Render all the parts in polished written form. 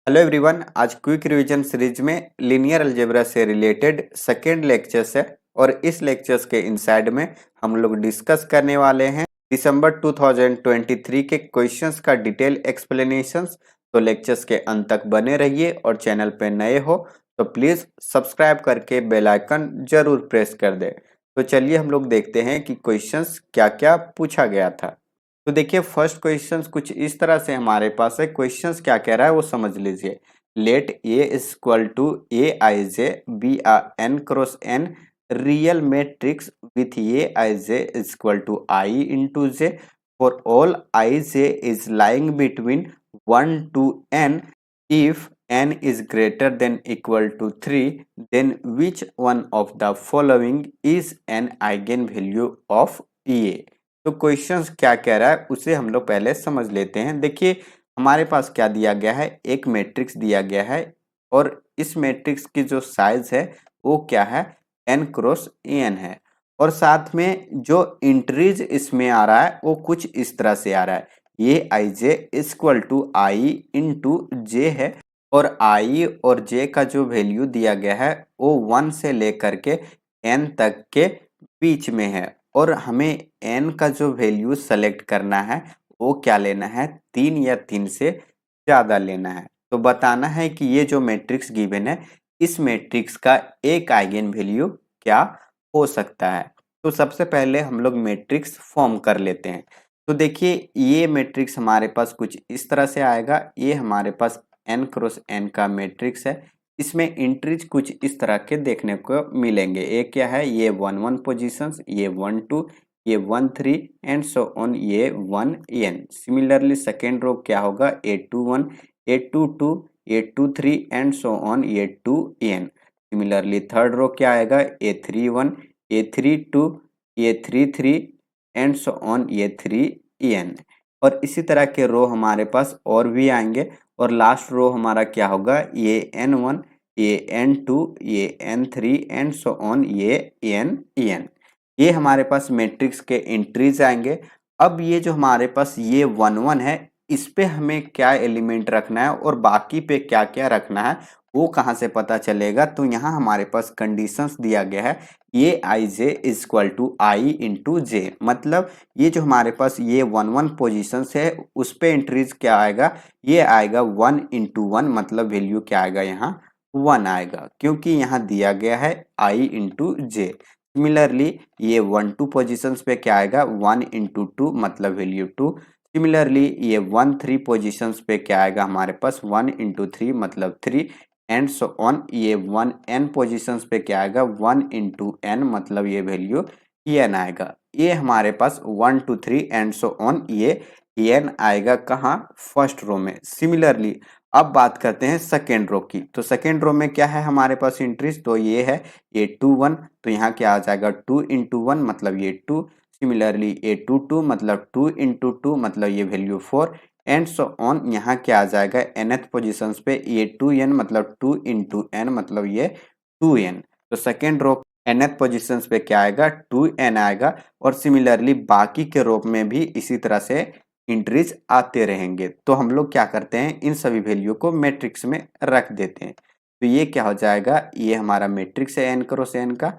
Hello everyone. आज quick revision series में linear algebra से रिलेटेड सेकेंड लेक्चर्स है और इस लेक्चर्स के इनसाइड में हम लोग डिस्कस करने वाले हैं दिसंबर 2023 के क्वेश्चंस का डिटेल एक्सप्लेनेशंस। तो लेक्चर्स के अंत तक बने रहिए और चैनल पे नए हो तो प्लीज सब्सक्राइब करके बेल आइकन जरूर प्रेस कर दे। तो चलिए हम लोग देखते हैं कि क्वेश्चंस क्या क्या पूछा गया था। तो देखिए फर्स्ट क्वेश्चंस कुछ इस तरह से हमारे पास है। क्वेश्चंस क्या कह रहा है वो समझ लीजिए। Let A equal to A I J be a N cross N real matrix with A I J equal to I into J for all I J is lying between 1 to n. If n is greater than equal to 3, then which one of the following is an eigenvalue of A? तो questions क्या कह रहा है उसे हम लोग पहले समझ लेते हैं। देखिए हमारे पास क्या दिया गया है, एक मैट्रिक्स दिया गया है और इस मैट्रिक्स की जो साइज है वो क्या है, n क्रॉस n है और साथ में जो इंट्रीज इसमें आ रहा है वो कुछ इस तरह से आ रहा है। ये आई J equal to I into जे है और आई और जे का जो वैल्यू दिया गया है वो 1 से लेकर के n तक के बीच में है और हमें n का जो वैल्यू सेलेक्ट करना है वो क्या लेना है, 3 या 3 से ज्यादा लेना है। तो बताना है कि ये जो मैट्रिक्स गिवन है इस मैट्रिक्स का एक आइगन वैल्यू क्या हो सकता है। तो सबसे पहले हम लोग मैट्रिक्स फॉर्म कर लेते हैं। तो देखिए ये मैट्रिक्स हमारे पास कुछ इस तरह से आएगा। ये हमारे पास n क्रॉस n का मैट्रिक्स है। इसमें एंट्रीज कुछ इस तरह के देखने को मिलेंगे। ये क्या है, ये 1 1 पोजीशंस, ये 1 2, ये 1 3 एंड सो ऑन, ये 1 n। सिमिलरली सेकेंड रो क्या होगा, A2 1, A2 2, A2 3 and so on, ये 2 n। सिमिलरली थर्ड रो क्या आएगा, A3 1, A3 2, A3 3 and so on, ये 3 n। और इसी तरह के रो हमारे पास और भी आएंगे और लास्ट रो हमारा क्या होगा, ये n1, ये n2, ये n3 एंड सो ऑन, ये n। ये हमारे पास मैट्रिक्स के एंट्रीज आएंगे। अब ये जो हमारे पास ये 1 1 है इस पे हमें क्या एलिमेंट रखना है और बाकी पे क्या क्या रखना है वो कहाँ से पता चलेगा। तो यहाँ हमारे पास कंडीशंस दिया गया है, ये आई J equal to I into जे। मतलब ये जो हमारे पास ये 1 1 पोजिशन है उस पे एंट्रीज क्या आएगा, ये आएगा 1 इंटू 1। मतलब वैल्यू क्या आएगा, यहाँ 1 आएगा क्योंकि यहाँ दिया गया है आई इंटू जे। सिमिलरली ये 1 2 पोजिशंस पे क्या आएगा, 1 इंटू 2 मतलब वैल्यू 2। सिमिलरली ये 1 3 पोजिशंस पे क्या आएगा हमारे पास, 1 इंटू 3 मतलब 3 एंड सो ऑन। ये 1 n पोजिशंस पे क्या आएगा, 1 इंटू n मतलब ये वैल्यू n आएगा। ये हमारे पास 1 2 3 एंड सो ऑन, ये n आएगा कहाँ, फर्स्ट रो में। सिमिलरली अब बात करते हैं सेकेंड रो की। तो सेकेंड रो में क्या है हमारे पास एंट्रीज, तो ये है ये 2 1, तो यहाँ क्या आ जाएगा 2 इंटू 1 मतलब ये 2। सिमिलरली ये 2 2 मतलब 2 इंटू 2 मतलब ये वैल्यू 4 एंड सो ऑन। यहाँ क्या आ जाएगा nth पोजिशन पे, ये 2n मतलब 2 इंटू n मतलब ये 2n। तो सेकेंड रो nth पोजिशन पे क्या आएगा, 2n आएगा। और सिमिलरली बाकी के रो में भी इसी तरह से इंट्रीज आते रहेंगे। तो हम लोग क्या करते हैं, इन सभी वैल्यू को मैट्रिक्स में रख देते हैं। तो ये क्या हो जाएगा, ये हमारा मैट्रिक्स है n क्रॉस n का।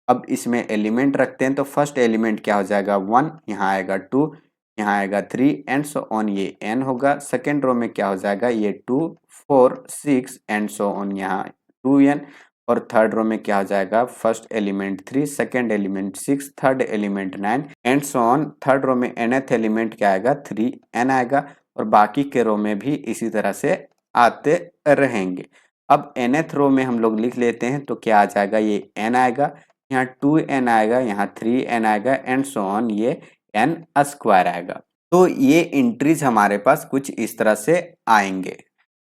अब इसमें एलिमेंट रखते हैं तो फर्स्ट एलिमेंट क्या हो जाएगा 1, यहाँ आएगा 2, यहाँ आएगा 3 एंड सो ऑन, ये n होगा। सेकेंड रो में क्या हो जाएगा, ये 2 4 6 एंड सो ऑन, यहाँ 2n। और थर्ड रो में क्या हो जाएगा, first element 3, second element 6, third element 9 and so on. Third row में nth एलिमेंट क्या आएगा, 3n आएगा। और बाकी के रो में भी इसी तरह से आते रहेंगे। अब nth रो में हम लोग लिख लेते हैं तो क्या आ जाएगा, ये n आएगा, यहाँ 2n आएगा, यहाँ 3n आएगा एंड सो ऑन, ये n स्क्वायर आएगा। तो ये इंट्रीज हमारे पास कुछ इस तरह से आएंगे।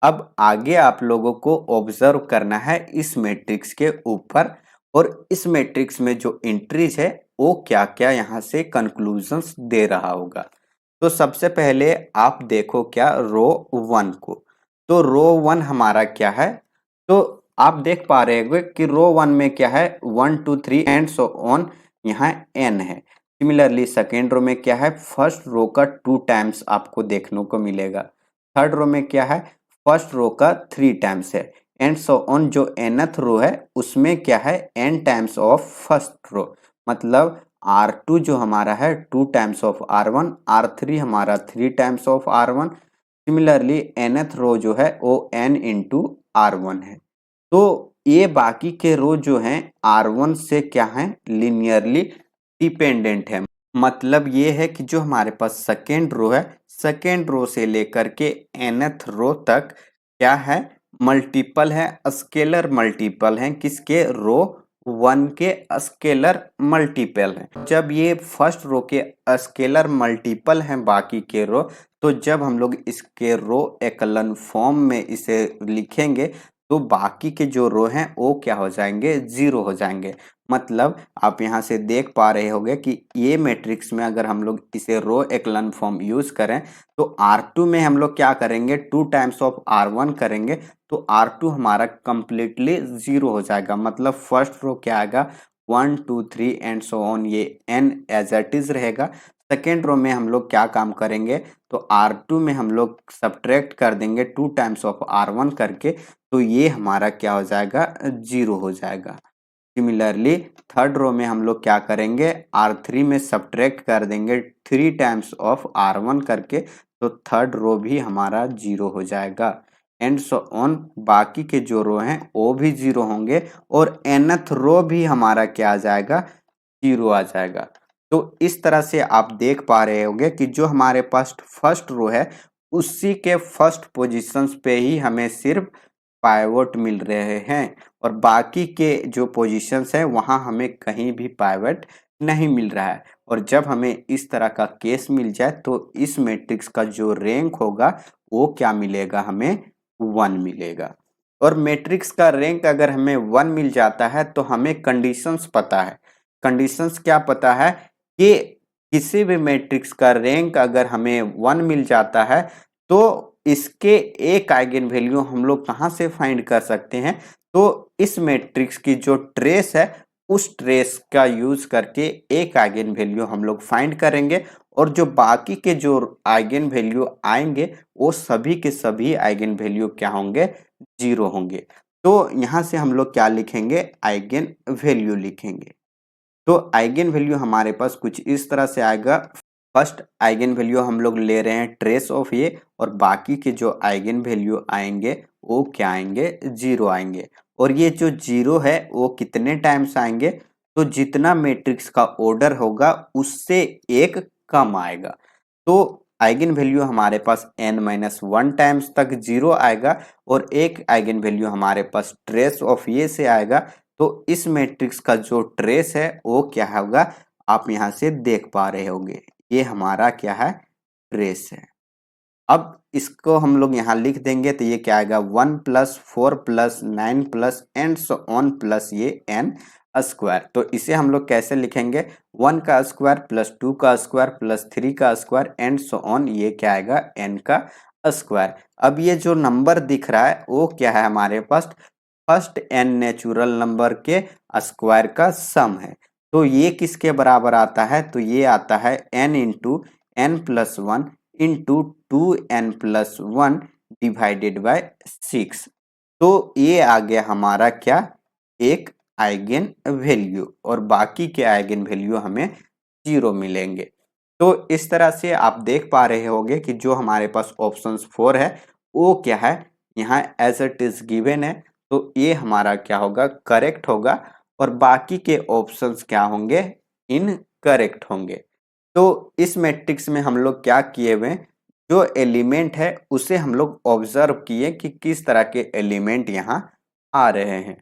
अब आगे आप लोगों को ऑब्जर्व करना है इस मैट्रिक्स के ऊपर और इस मैट्रिक्स में जो इंट्रीज है वो क्या क्या यहाँ से कंक्लूजन्स दे रहा होगा। तो सबसे पहले आप देखो क्या रो 1 को। तो रो 1 हमारा क्या है, तो आप देख पा रहे होंगे कि रो 1 में क्या है, 1 2 3 एंड सो ऑन, यहाँ n है। सिमिलरली सेकेंड रो में क्या है, फर्स्ट रो का 2 टाइम्स आपको देखने को मिलेगा। थर्ड रो में क्या है, फर्स्ट रो का 3 टाइम्स है एंड सो ऑन। जो nth रो है उसमें क्या है n times of first row, मतलब R2 जो हमारा है 2 टाइम्स ऑफ R1, R3 हमारा 3 times of R1। Similarly nth रो जो है वो n इंटू R1 है। तो ये बाकी के रो जो हैं R1 से क्या है लीनियरली डिपेंडेंट है। मतलब ये है कि जो हमारे पास सेकेंड रो है, सेकेंड रो से लेकर के nth रो तक क्या है मल्टीपल है, स्केलर मल्टीपल है किसके, रो 1 के स्केलर मल्टीपल है। जब ये फर्स्ट रो के स्केलर मल्टीपल हैं बाकी के रो, तो जब हम लोग इसके रो एकलन फॉर्म में इसे लिखेंगे तो बाकी के जो रो हैं वो क्या हो जाएंगे, जीरो हो जाएंगे। मतलब आप यहाँ से देख पा रहे होंगे कि ये मैट्रिक्स में अगर हम लोग इसे रो एकलन फॉर्म यूज करें तो R2 में हम लोग क्या करेंगे 2 टाइम्स ऑफ R1 करेंगे तो R2 हमारा कंप्लीटली जीरो हो जाएगा। मतलब फर्स्ट रो क्या आएगा 1 2 3 एंड सो ऑन, ये n एज इट इज रहेगा। सेकेंड रो में हम लोग क्या काम करेंगे तो R2 में हम लोग सब्ट्रैक्ट कर देंगे 2 टाइम्स ऑफ R1 करके, तो ये हमारा क्या हो जाएगा जीरो हो जाएगा। सिमिलरली थर्ड रो में हम लोग क्या करेंगे R3 में सब्ट्रैक्ट कर देंगे 3 टाइम्स ऑफ R1 करके, तो थर्ड रो भी हमारा जीरो हो जाएगा एंड सो ऑन। बाकी के जो रो हैं वो भी जीरो होंगे और nth रो भी हमारा क्या आ जाएगा, जीरो आ जाएगा। तो इस तरह से आप देख पा रहे होंगे कि जो हमारे पास फर्स्ट रो है उसी के फर्स्ट पोजीशंस पे ही हमें सिर्फ पाइवट मिल रहे हैं और बाकी के जो पोजीशंस है वहां हमें कहीं भी पाइवट नहीं मिल रहा है। और जब हमें इस तरह का केस मिल जाए तो इस मैट्रिक्स का जो रैंक होगा वो क्या मिलेगा, हमें 1 मिलेगा। और मैट्रिक्स का रैंक अगर हमें 1 मिल जाता है तो हमें कंडीशंस पता है। कंडीशंस क्या पता है कि किसी भी मैट्रिक्स का रैंक अगर हमें 1 मिल जाता है तो इसके एक आइगन वैल्यू हम लोग कहाँ से फाइंड कर सकते हैं, तो इस मैट्रिक्स की जो ट्रेस है उस ट्रेस का यूज करके एक आइगन वैल्यू हम लोग फाइंड करेंगे और जो बाकी के जो आइगन वैल्यू आएंगे वो सभी के सभी आइगन वैल्यू क्या होंगे, जीरो होंगे। तो यहाँ से हम लोग क्या लिखेंगे, आइगन वैल्यू लिखेंगे। तो आइगन वैल्यू हमारे पास कुछ इस तरह से आएगा। फर्स्ट आइगन वैल्यू हम लोग ले रहे हैं ट्रेस ऑफ ये और बाकी के जो आइगन वैल्यू आएंगे वो क्या आएंगे, जीरो आएंगे। और ये जो जीरो है वो कितने टाइम्स आएंगे, तो जितना मैट्रिक्स का ऑर्डर होगा उससे एक कम आएगा। तो आइगन वैल्यू हमारे पास n-1 टाइम्स तक जीरो आएगा और एक आइगन वैल्यू हमारे पास ट्रेस ऑफ ये से आएगा। तो इस मैट्रिक्स का जो ट्रेस है वो क्या होगा, आप यहाँ से देख पा रहे होंगे ये हमारा क्या है, ट्रेस है। अब इसको हम लोग यहाँ लिख देंगे तो ये क्या आएगा 1 plus 4 plus 9 plus and so on plus ये n स्क्वायर। तो इसे हम लोग कैसे लिखेंगे 1 का स्क्वायर प्लस 2 का स्क्वायर प्लस 3 का स्क्वायर एंड सो ऑन, ये क्या आएगा n का स्क्वायर। अब ये जो नंबर दिख रहा है वो क्या है हमारे पास, फर्स्ट n नेचुरल नंबर के स्क्वायर का सम है। तो ये किसके बराबर आता है, तो ये आता है n into N plus 1 into 2n+1 divided by 6। तो ये आ गया हमारा क्या, एक आइगन वैल्यू और बाकी के आइगन वैल्यू हमें जीरो मिलेंगे। तो इस तरह से आप देख पा रहे होंगे कि जो हमारे पास ऑप्शन 4 है वो क्या है, यहाँ एज इट इज गिवन है तो ये हमारा क्या होगा, करेक्ट होगा और बाकी के ऑप्शंस क्या होंगे, इनकरेक्ट होंगे। तो इस मैट्रिक्स में हम लोग क्या किए हुए, जो एलिमेंट है उसे हम लोग ऑब्जर्व किए कि किस तरह के एलिमेंट यहाँ आ रहे हैं।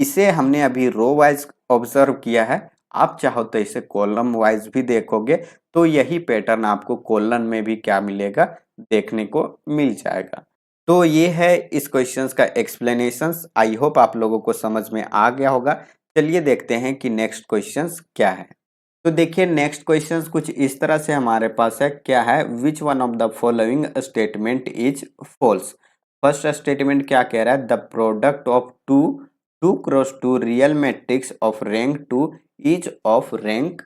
इसे हमने अभी रो वाइज ऑब्जर्व किया है, आप चाहो तो इसे कॉलम वाइज भी देखोगे तो यही पैटर्न आपको कॉलम में भी क्या मिलेगा, देखने को मिल जाएगा। तो ये है इस क्वेश्चंस का एक्सप्लेनेशंस। आई होप आप लोगों को समझ में आ गया होगा। चलिए देखते हैं कि नेक्स्ट क्वेश्चंस क्या है। तो देखिए नेक्स्ट क्वेश्चंस कुछ इस तरह से हमारे पास है, क्या है, which one of the following statement is false. First statement क्या कह रहा है, the product of two 2x2 real matrix of rank 2 is of rank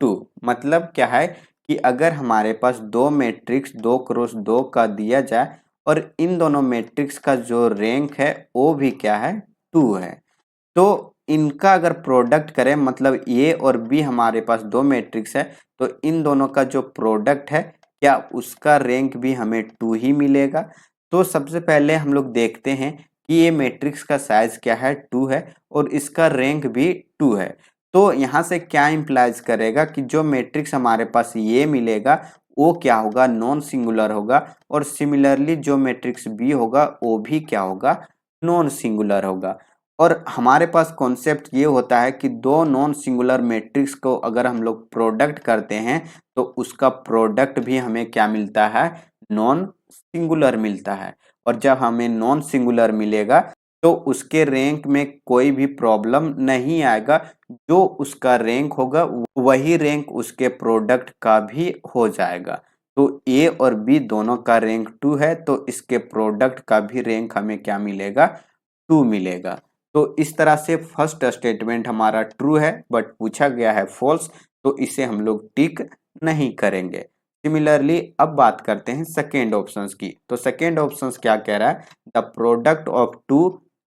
2। मतलब क्या है कि अगर हमारे पास दो मैट्रिक्स 2x2 का दिया जाए और इन दोनों मैट्रिक्स का जो रैंक है वो भी क्या है 2 है। तो इनका अगर प्रोडक्ट करें मतलब ए और बी हमारे पास दो मैट्रिक्स है तो इन दोनों का जो प्रोडक्ट है क्या उसका रैंक भी हमें 2 ही मिलेगा। तो सबसे पहले हम लोग देखते हैं कि ये मैट्रिक्स का साइज क्या है 2 है और इसका रैंक भी 2 है। तो यहाँ से क्या इंप्लाइज करेगा कि जो मैट्रिक्स हमारे पास ये मिलेगा वो क्या होगा नॉन सिंगुलर होगा और सिमिलरली जो मैट्रिक्स बी होगा वो भी क्या होगा नॉन सिंगुलर होगा। और हमारे पास कॉन्सेप्ट ये होता है कि दो नॉन सिंगुलर मैट्रिक्स को अगर हम लोग प्रोडक्ट करते हैं तो उसका प्रोडक्ट भी हमें क्या मिलता है नॉन सिंगुलर मिलता है। और जब हमें नॉन सिंगुलर मिलेगा तो उसके रैंक में कोई भी प्रॉब्लम नहीं आएगा, जो उसका रैंक होगा वही रैंक उसके प्रोडक्ट का भी हो जाएगा। तो ए और बी दोनों का रैंक 2 है तो इसके प्रोडक्ट का भी रैंक हमें क्या मिलेगा 2 मिलेगा। तो इस तरह से फर्स्ट स्टेटमेंट हमारा ट्रू है बट पूछा गया है फॉल्स तो इसे हम लोग टिक नहीं करेंगे। सिमिलरली अब बात करते हैं सेकेंड ऑप्शंस की। तो सेकेंड ऑप्शंस क्या कह रहा है the product of two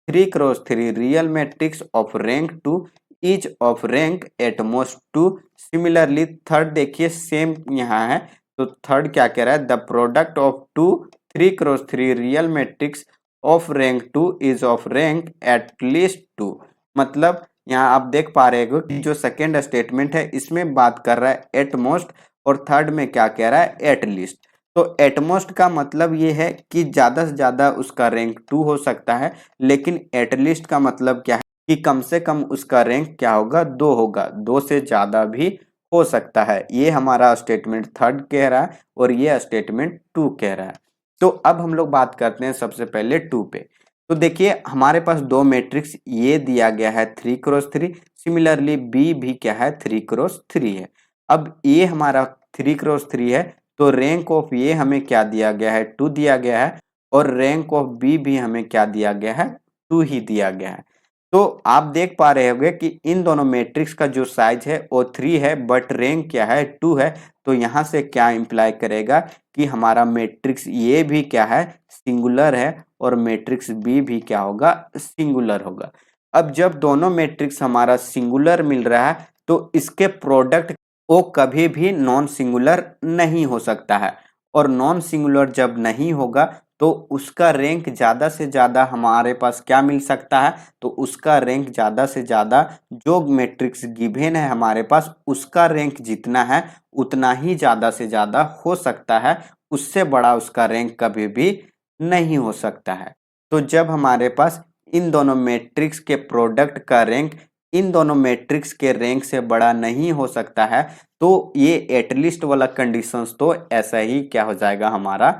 3x3 real matrix of rank 2 is of rank at most 2। Similarly third देखिए सेम यहाँ है। तो थर्ड क्या कह रहा है the product of two 3x3 real matrix of rank 2 is of rank at least 2। मतलब यहाँ आप देख पा रहे हो कि जो सेकेंड स्टेटमेंट है इसमें बात कर रहा है एट मोस्ट और थर्ड में क्या कह रहा है एट लीस्ट। तो एट मोस्ट का मतलब ये है कि ज्यादा से ज्यादा उसका रैंक 2 हो सकता है, लेकिन एट लीस्ट का मतलब क्या है कि कम से कम उसका रैंक क्या होगा 2 होगा, 2 से ज्यादा भी हो सकता है। ये हमारा स्टेटमेंट थर्ड कह रहा है और ये स्टेटमेंट 2 कह रहा है। तो अब हम लोग बात करते हैं सबसे पहले 2 पे। तो देखिए हमारे पास दो मैट्रिक्स ये दिया गया है 3x3, सिमिलरली बी भी क्या है 3x3 है। अब ये हमारा 3x3 है तो रैंक ऑफ ये हमें क्या दिया गया है 2 दिया गया है और रैंक ऑफ बी भी हमें क्या दिया गया है 2 ही दिया गया है। तो आप देख पा रहे होंगे कि इन दोनों मैट्रिक्स का जो साइज है वो 3 है बट रैंक क्या है 2 है। तो यहाँ से क्या इंप्लाई करेगा कि हमारा मैट्रिक्स ये भी क्या है सिंगुलर है और मैट्रिक्स बी भी क्या होगा सिंगुलर होगा। अब जब दोनों मैट्रिक्स हमारा सिंगुलर मिल रहा है तो इसके प्रोडक्ट वो कभी भी नॉन सिंगुलर नहीं हो सकता है और नॉन सिंगुलर जब नहीं होगा तो उसका रैंक ज्यादा से ज्यादा हमारे पास क्या मिल सकता है तो उसका रैंक ज्यादा से ज्यादा जो मैट्रिक्स गिवन है हमारे पास उसका रैंक जितना है उतना ही ज्यादा से ज्यादा हो सकता है, उससे बड़ा उसका रैंक कभी भी नहीं हो सकता है। तो जब हमारे पास इन दोनों मैट्रिक्स के प्रोडक्ट का रैंक इन दोनों मैट्रिक्स के रैंक से बड़ा नहीं हो सकता है तो ये एटलीस्ट वाला कंडीशंस तो ऐसा ही क्या हो जाएगा हमारा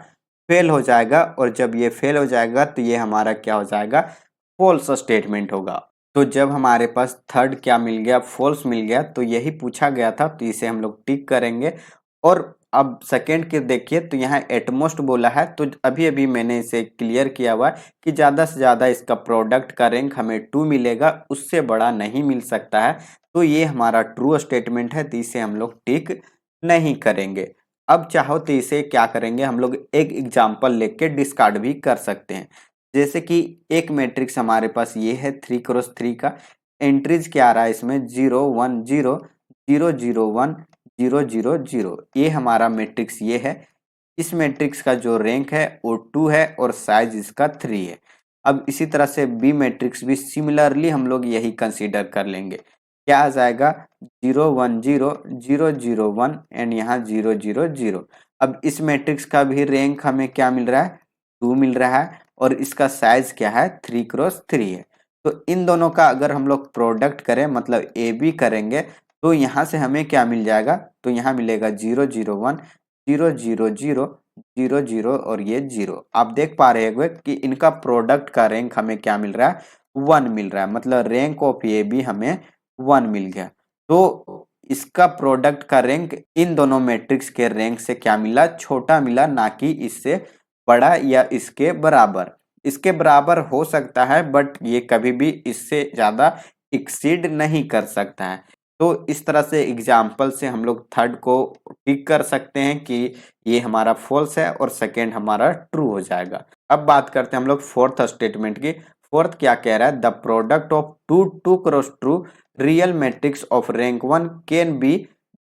फेल हो जाएगा और जब ये फेल हो जाएगा तो ये हमारा क्या हो जाएगा फॉल्स स्टेटमेंट होगा। तो जब हमारे पास थर्ड क्या मिल गया फॉल्स मिल गया तो यही पूछा गया था तो इसे हम लोग टिक करेंगे। और अब सेकेंड के देखिए तो यहाँ एटमोस्ट बोला है तो अभी अभी मैंने इसे क्लियर किया हुआ है कि ज़्यादा से ज़्यादा इसका प्रोडक्ट का रैंक हमें 2 मिलेगा, उससे बड़ा नहीं मिल सकता है। तो ये हमारा ट्रू स्टेटमेंट है तो इसे हम लोग टिक नहीं करेंगे। अब चाहो तो इसे क्या करेंगे हम लोग एक एग्जाम्पल लेके डिस्कार्ड भी कर सकते हैं। जैसे कि एक मैट्रिक्स हमारे पास ये है 3x3 का, एंट्रीज क्या आ रहा है इसमें 0 1 0 0 0 1 0 0 0, ये हमारा मैट्रिक्स ये है। इस मैट्रिक्स का जो रैंक है वो 2 है और साइज इसका 3 है। अब इसी तरह से बी मैट्रिक्स भी सिमिलरली हम लोग यही कंसीडर कर लेंगे। क्या आ जाएगा 0 1 0 0 0 1 एंड यहाँ 0 0 0। अब इस मैट्रिक्स का भी रैंक हमें क्या मिल रहा है 2 मिल रहा है और इसका साइज क्या है 3x3 है। तो इन दोनों का अगर हम लोग प्रोडक्ट करें मतलब ए बी करेंगे तो यहाँ से हमें क्या मिल जाएगा तो यहाँ मिलेगा 0 0 1 0 0 0 0 0 और ये 0। आप देख पा रहे होंगे कि इनका प्रोडक्ट का रैंक हमें क्या मिल रहा है 1 मिल रहा है, मतलब रैंक ऑफ ए बी हमें 1 मिल गया। तो इसका प्रोडक्ट का रैंक इन दोनों मैट्रिक्स के रैंक से क्या मिला छोटा मिला, ना कि इससे बड़ा या इसके बराबर। इसके बराबर हो सकता है बट ये कभी भी इससे ज्यादा एक्सीड नहीं कर सकता है। तो इस तरह से एग्जाम्पल से हम लोग थर्ड को टिक कर सकते हैं कि ये हमारा फॉल्स है और सेकेंड हमारा ट्रू हो जाएगा। अब बात करते हैं हम लोग फोर्थ स्टेटमेंट की। फोर्थ क्या कह रहा है, the product of two cross two real matrix of rank 1 can be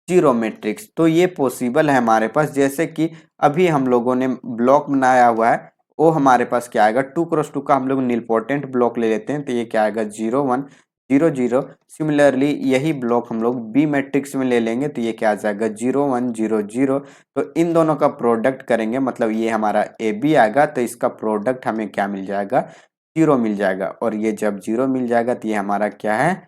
zero matrix. तो ये पॉसिबल है हमारे पास, जैसे कि अभी हम लोगों ने ब्लॉक बनाया हुआ है, वो हमारे पास क्या आएगा, 2x2 का हम लोग निलपोटेंट ब्लॉक ले लेते हैं, तो ये क्या आएगा 0 1 0 0। सिमिलरली यही ब्लॉक हम लोग बी मैट्रिक्स में ले लेंगे, तो ये क्या आ जाएगा 0 1 0 0। तो इन दोनों का प्रोडक्ट करेंगे, मतलब ये हमारा ए बी आएगा, तो इसका प्रोडक्ट हमें क्या मिल जाएगा, 0 मिल जाएगा। और ये जब 0 मिल जाएगा तो ये हमारा क्या है,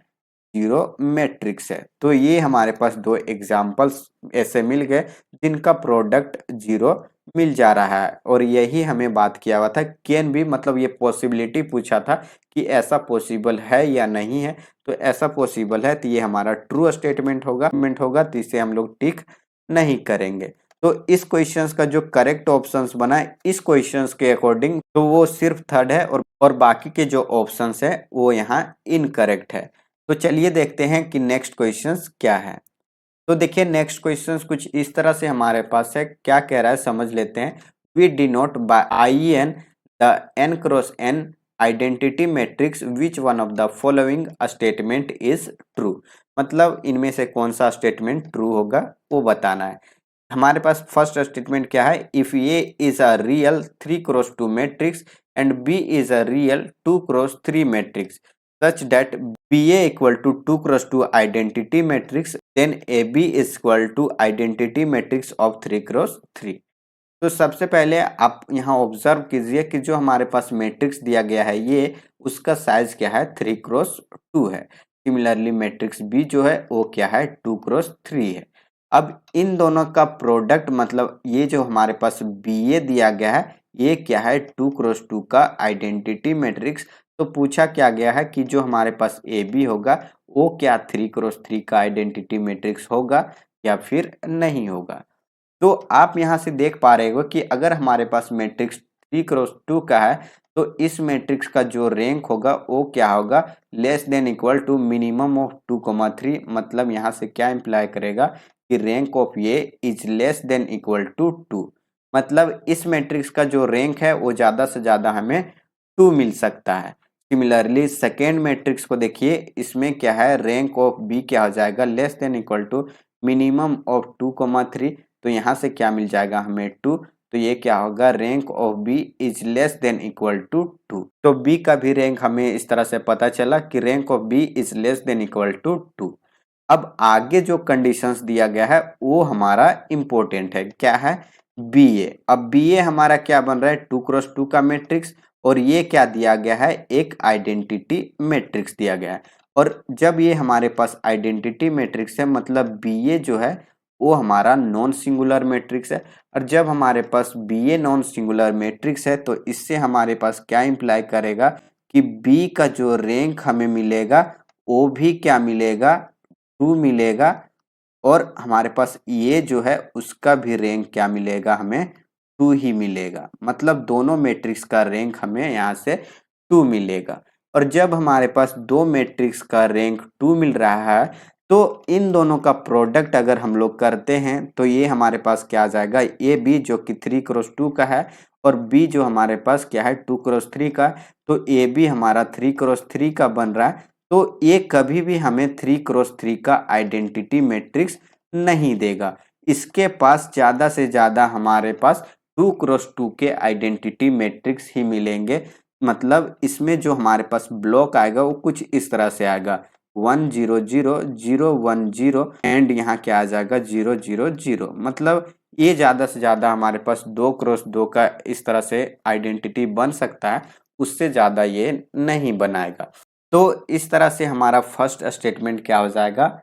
जीरो मैट्रिक्स है। तो ये हमारे पास दो एग्जाम्पल्स ऐसे मिल गए जिनका प्रोडक्ट 0 मिल जा रहा है। और यही हमें बात किया हुआ था, कैन भी, मतलब ये पॉसिबिलिटी पूछा था कि ऐसा पॉसिबल है या नहीं है। तो ऐसा पॉसिबल है, तो ये हमारा ट्रू स्टेटमेंट होगा, तो इसे हम लोग टिक नहीं करेंगे। तो इस क्वेश्चंस का जो करेक्ट ऑप्शंस बना है इस क्वेश्चंस के अकॉर्डिंग, तो वो सिर्फ थर्ड है, और बाकी के जो ऑप्शंस है वो यहाँ इनकरेक्ट है। तो चलिए देखते हैं कि नेक्स्ट क्वेश्चंस क्या है। तो देखिए नेक्स्ट क्वेश्चंस कुछ इस तरह से हमारे पास है, क्या कह रहा है समझ लेते हैं। We denote by IN the n cross n identity matrix which one of the following statement is true. मतलब इनमें से कौन सा स्टेटमेंट ट्रू होगा वो बताना है। हमारे पास फर्स्ट स्टेटमेंट क्या है, if A is a real 3x2 matrix and B is a real 2x3 matrix such that BA equal to 2x2 identity matrix, then AB is equal to identity matrix of 3x3। तो सबसे पहले आप यहाँ observe कीजिए कि जो हमारे पास matrix दिया गया है ये उसका साइज क्या है, 3x2 है। सिमिलरली मैट्रिक्स बी जो है वो क्या है, 2x3 है। अब इन दोनों का प्रोडक्ट, मतलब ये जो हमारे पास BA दिया गया है ये क्या है, 2x2 का आइडेंटिटी मैट्रिक्स। तो पूछा क्या गया है कि जो हमारे पास AB होगा वो क्या 3x3 का आइडेंटिटी मैट्रिक्स होगा या फिर नहीं होगा। तो आप यहाँ से देख पा रहे हो कि अगर हमारे पास मैट्रिक्स 3x2 का है तो इस मैट्रिक्स का जो रैंक होगा वो क्या होगा, less than equal to minimum of 2,3। मतलब यहाँ से क्या इंप्लाई करेगा कि rank of A is less than equal to 2। मतलब इस मैट्रिक्स का जो रैंक है वो ज्यादा से ज्यादा हमें 2 मिल सकता है। सिमिलरली सेकेंड मैट्रिक्स को देखिए, इसमें क्या है, रैंक ऑफ बी क्या हो जाएगा, less than equal to minimum of 2,3। तो यहाँ से क्या मिल जाएगा हमें 2। तो ये क्या होगा, rank of B is less than equal to 2। तो बी का भी रैंक हमें इस तरह से पता चला कि rank of B is less than equal to 2। अब आगे जो कंडीशंस दिया गया है वो हमारा इंपॉर्टेंट है, क्या है, BA। अब BA हमारा क्या बन रहा है, 2x2 का मैट्रिक्स, और ये क्या दिया गया है, एक आइडेंटिटी मैट्रिक्स दिया गया है। और जब ये हमारे पास आइडेंटिटी मैट्रिक्स है, मतलब BA जो है वो हमारा नॉन सिंगुलर मैट्रिक्स है। और जब हमारे पास BA नॉन सिंगुलर मैट्रिक्स है तो इससे हमारे पास क्या इंप्लाई करेगा कि B का जो रैंक हमें मिलेगा वो भी क्या मिलेगा, 2 मिलेगा। और हमारे पास ये जो है उसका भी रैंक क्या मिलेगा, हमें 2 ही मिलेगा। मतलब दोनों मैट्रिक्स का रैंक हमें यहाँ से 2 मिलेगा। और जब हमारे पास दो मैट्रिक्स का रैंक 2 मिल रहा है तो इन दोनों का प्रोडक्ट अगर हम लोग करते हैं तो ये हमारे पास क्या आ जाएगा, ए बी जो कि 3x2 का है और बी जो हमारे पास क्या है 2x3 का। तो ए बी हमारा 3x3 का बन रहा है, तो ये कभी भी हमें 3x3 का आइडेंटिटी मैट्रिक्स नहीं देगा। इसके पास ज्यादा से ज्यादा हमारे पास 2x2 के आइडेंटिटी मैट्रिक्स ही मिलेंगे। मतलब इसमें जो हमारे पास ब्लॉक आएगा वो कुछ इस तरह से आएगा, 1 0 0 0 1 0 एंड यहाँ क्या आ जाएगा 0 0 0। मतलब ये ज्यादा से ज्यादा हमारे पास 2x2 का इस तरह से आइडेंटिटी बन सकता है, उससे ज्यादा ये नहीं बनाएगा। तो इस तरह से हमारा फर्स्ट स्टेटमेंट क्या हो जाएगा,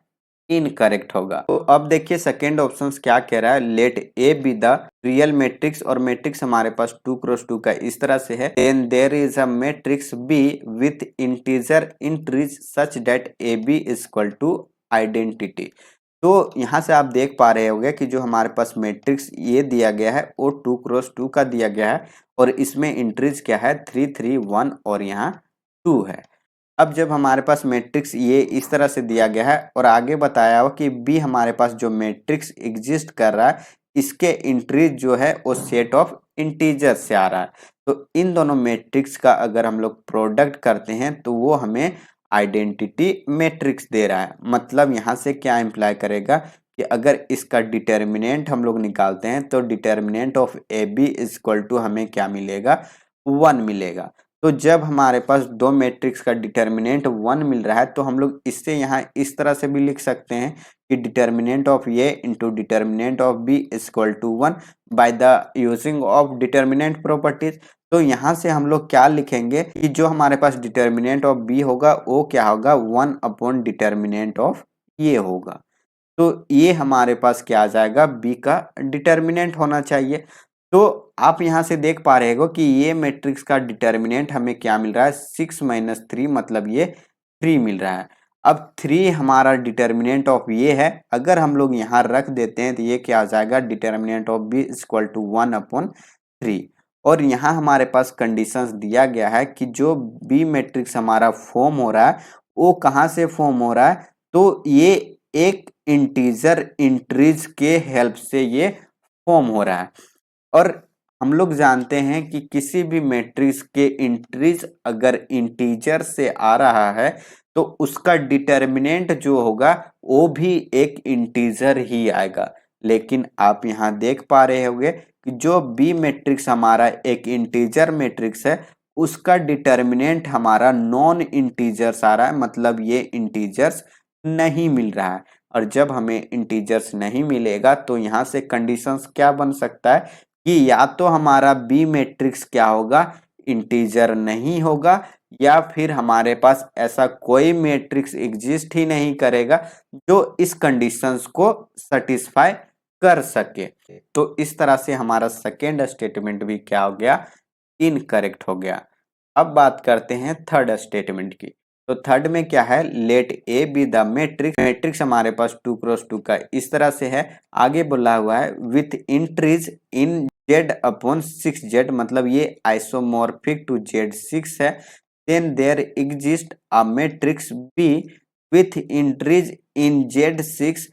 इनकरेक्ट होगा। तो अब देखिए सेकेंड ऑप्शन क्या कह रहा है, let A be the real matrix, और मैट्रिक्स हमारे पास 2x2 का इस तरह से है, then there is a matrix B with integer entries such that A B is equal to identity. तो यहाँ से आप देख पा रहे होंगे कि जो हमारे पास मैट्रिक्स ये दिया गया है वो 2x2 का दिया गया है और इसमें इंट्रीज क्या है 3 3 1 और यहाँ 2 है। अब जब हमारे पास मैट्रिक्स ये इस तरह से दिया गया है और आगे बताया हो कि बी हमारे पास जो मैट्रिक्स एग्जिस्ट कर रहा है इसके इंट्रीज जो है वो सेट ऑफ इंटीजर से आ रहा है, तो इन दोनों मैट्रिक्स का अगर हम लोग प्रोडक्ट करते हैं तो वो हमें आइडेंटिटी मैट्रिक्स दे रहा है। मतलब यहाँ से क्या इम्प्लाई करेगा कि अगर इसका डिटर्मिनेंट हम लोग निकालते हैं तो determinant of A B is equal to हमें क्या मिलेगा, 1 मिलेगा। तो जब हमारे पास दो मैट्रिक्स का डिटर्मिनेंट 1 मिल रहा है तो हम लोग इससे यहाँ इस तरह से भी लिख सकते हैं कि determinant of A into determinant of B is equal to 1 by the using of determinant properties. तो यहाँ से हम लोग क्या लिखेंगे कि जो हमारे पास डिटर्मिनेंट ऑफ बी होगा वो क्या होगा, 1 अपॉन डिटर्मिनेंट ऑफ ए होगा। तो ये हमारे पास क्या आ जाएगा, बी का डिटर्मिनेंट होना चाहिए। तो आप यहाँ से देख पा रहे हो कि ये मैट्रिक्स का डिटर्मिनेंट हमें क्या मिल रहा है, 6 माइनस 3, मतलब ये 3 मिल रहा है। अब 3 हमारा डिटर्मिनेंट ऑफ ये है, अगर हम लोग यहाँ रख देते हैं तो ये क्या आ जाएगा, determinant of B equal to 1 upon 3। और यहाँ हमारे पास कंडीशंस दिया गया है कि जो बी मैट्रिक्स हमारा फॉर्म हो रहा है वो कहाँ से फॉर्म हो रहा है, तो ये एक इंटीजर इंट्रीज के हेल्प से ये फॉर्म हो रहा है। और हम लोग जानते हैं कि किसी भी मैट्रिक्स के इंट्रीज अगर इंटीजर से आ रहा है तो उसका डिटर्मिनेंट जो होगा वो भी एक इंटीजर ही आएगा। लेकिन आप यहाँ देख पा रहे होंगे कि जो बी मैट्रिक्स हमारा एक इंटीजर मैट्रिक्स है उसका डिटर्मिनेंट हमारा नॉन इंटीजर्स आ रहा है, मतलब ये इंटीजर्स नहीं मिल रहा है। और जब हमें इंटीजर्स नहीं मिलेगा तो यहाँ से कंडीशंस क्या बन सकता है कि या तो हमारा बी मैट्रिक्स क्या होगा, इंटीजर नहीं होगा, या फिर हमारे पास ऐसा कोई मैट्रिक्स एग्जिस्ट ही नहीं करेगा जो इस कंडीशंस को सेटिस्फाई कर सके। तो इस तरह से हमारा सेकेंड स्टेटमेंट भी क्या हो गया, इनकरेक्ट हो गया। अब बात करते हैं थर्ड स्टेटमेंट की। तो थर्ड में क्या है, let A be the matrix, matrix हमारे पास 2x2 का इस तरह से है, आगे बोला हुआ है with entries in z upon 6z, मतलब ये आइसोमॉर्फिक टू z6 है। Then there exist a matrix B with entries in z6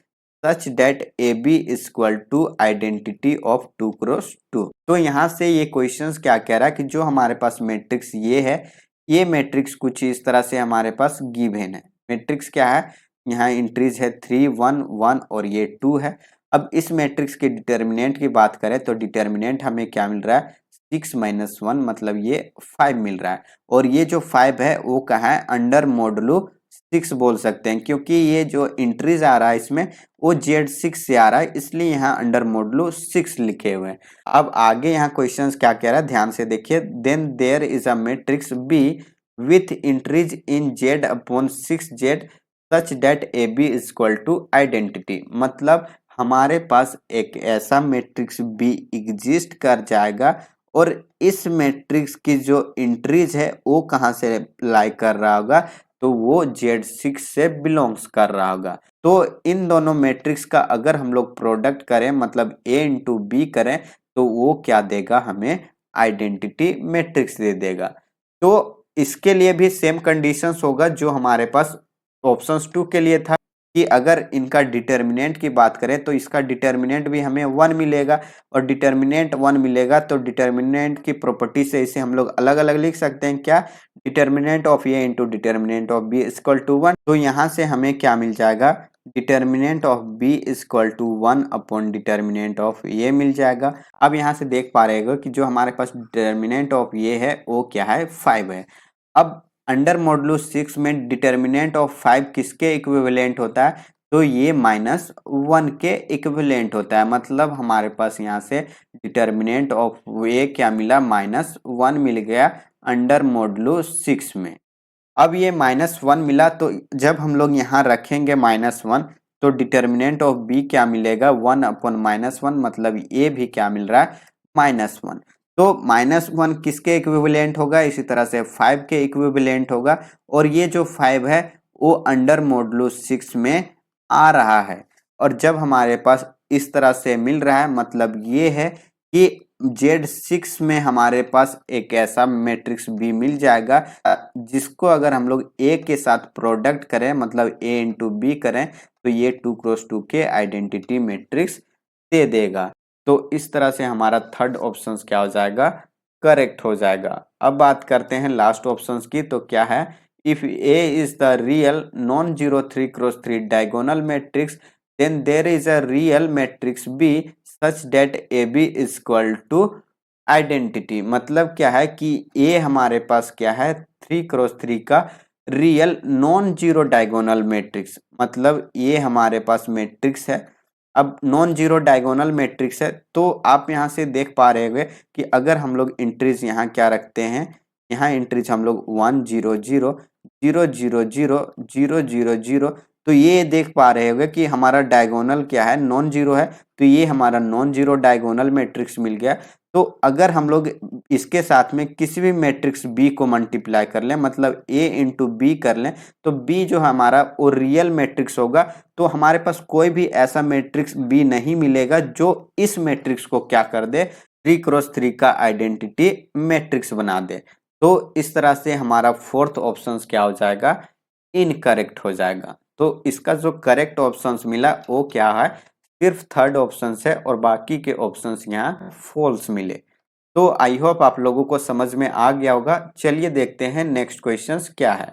such that A B equal to identity of 2x2। तो यहाँ से ये क्वेश्चंस क्या कह रहा है कि जो हमारे पास मैट्रिक्स ये है, ये मैट्रिक्स कुछ इस तरह से हमारे पास गिवन है। मैट्रिक्स क्या है, यहाँ इंट्रीज है 3 1 1 और ये 2 है। अब इस मैट्रिक्स के डिटर्मिनेंट की बात करें तो डिटर्मिनेंट हमें क्या मिल रहा है, 6 माइनस 1, मतलब ये 5 मिल रहा है। और ये जो 5 है वो कहाँ है, अंडर मॉडुलो 6 बोल सकते हैं, क्योंकि ये जो इंट्रीज आ रहा है इसमें वो z6 से आ रहा है, इसलिए यहाँ अंडर मॉडुलो 6 लिखे हुए हैं। अब आगे यहाँ क्वेश्चंस क्या कह रहा है, ध्यान से देखिए। Then there is a matrix B with entries in z upon 6z such that A B equal to identity, मतलब हमारे पास एक ऐसा मैट्रिक्स बी एग्जिस्ट कर जाएगा और इस मैट्रिक्स की जो इंट्रीज है वो कहाँ से लाई कर रहा होगा, तो वो z6 से बिलोंग्स कर रहा होगा। तो इन दोनों मैट्रिक्स का अगर हम लोग प्रोडक्ट करें, मतलब a इंटू बी करें, तो वो क्या देगा, हमें आइडेंटिटी मैट्रिक्स दे देगा। तो इसके लिए भी सेम कंडीशंस होगा जो हमारे पास ऑप्शंस 2 के लिए था कि अगर इनका डिटर्मिनेंट की बात करें तो इसका डिटर्मिनेंट भी हमें 1 मिलेगा, और डिटर्मिनेंट 1 मिलेगा तो डिटर्मिनेंट की प्रॉपर्टी से इसे हम लोग अलग अलग लिख सकते हैं, क्या, determinant of A into determinant of B equal to 1। तो यहाँ से हमें क्या मिल जाएगा, determinant of B equal to 1 upon determinant of A मिल जाएगा। अब यहाँ से देख पा रहे हो कि जो हमारे पास डिटर्मिनेंट ऑफ ए है वो क्या है, 5 है। अब अंडर मॉडुलो 6 में डिटर्मिनेंट ऑफ 5 किसके इक्विवेलेंट होता है, तो ये -1 के इक्विवेलेंट होता है, मतलब हमारे पास यहाँ से डिटर्मिनेंट ऑफ ए क्या मिला, -1 मिल गया अंडर मॉडुलो 6 में। अब ये -1 मिला तो जब हम लोग यहाँ रखेंगे -1 तो डिटर्मिनेंट ऑफ बी क्या मिलेगा, 1 अपॉन -1, मतलब ए भी क्या मिल रहा है, -1। तो -1 किसके इक्विवेलेंट होगा, इसी तरह से 5 के इक्विवेलेंट होगा, और ये जो 5 है वो अंडर मॉडुलो 6 में आ रहा है। और जब हमारे पास इस तरह से मिल रहा है, मतलब ये है कि Z6 में हमारे पास एक ऐसा मैट्रिक्स B मिल जाएगा जिसको अगर हम लोग A के साथ प्रोडक्ट करें, मतलब A इंटू B करें, तो ये 2 क्रॉस 2 के आइडेंटिटी मैट्रिक्स दे देगा। तो इस तरह से हमारा थर्ड ऑप्शन क्या हो जाएगा, करेक्ट हो जाएगा। अब बात करते हैं लास्ट ऑप्शन की, तो क्या है, if A is the real non zero 3 cross 3 diagonal matrix then there is a real matrix B such that AB is equal to identity. मतलब क्या है कि A हमारे पास क्या है, 3 क्रॉस 3 का real non zero diagonal matrix, मतलब ये हमारे पास मैट्रिक्स है। अब नॉन जीरो डायगोनल मैट्रिक्स है तो आप यहाँ से देख पा रहे होंगे कि अगर हम लोग एंट्रीज यहाँ क्या रखते हैं, यहाँ एंट्रीज हम लोग 1 0 0 0 0 0 0 0 0, तो ये देख पा रहे होंगे कि हमारा डायगोनल क्या है, नॉन जीरो है, तो ये हमारा नॉन जीरो डायगोनल मैट्रिक्स मिल गया। तो अगर हम लोग इसके साथ में किसी भी मैट्रिक्स बी को मल्टीप्लाई कर लें, मतलब ए इंटू बी कर लें, तो बी जो हमारा वो रियल मैट्रिक्स होगा। तो हमारे पास कोई भी ऐसा मैट्रिक्स बी नहीं मिलेगा जो इस मैट्रिक्स को क्या कर दे, 3 क्रॉस 3 का आइडेंटिटी मैट्रिक्स बना दे। तो इस तरह से हमारा फोर्थ ऑप्शन क्या हो जाएगा, इनकरेक्ट हो जाएगा। तो इसका जो करेक्ट ऑप्शन मिला वो क्या है, सिर्फ थर्ड ऑप्शन है और बाकी के ऑप्शंस यहाँ फॉल्स मिले। तो आई होप आप लोगों को समझ में आ गया होगा। चलिए देखते हैं नेक्स्ट क्वेश्चंस क्या है।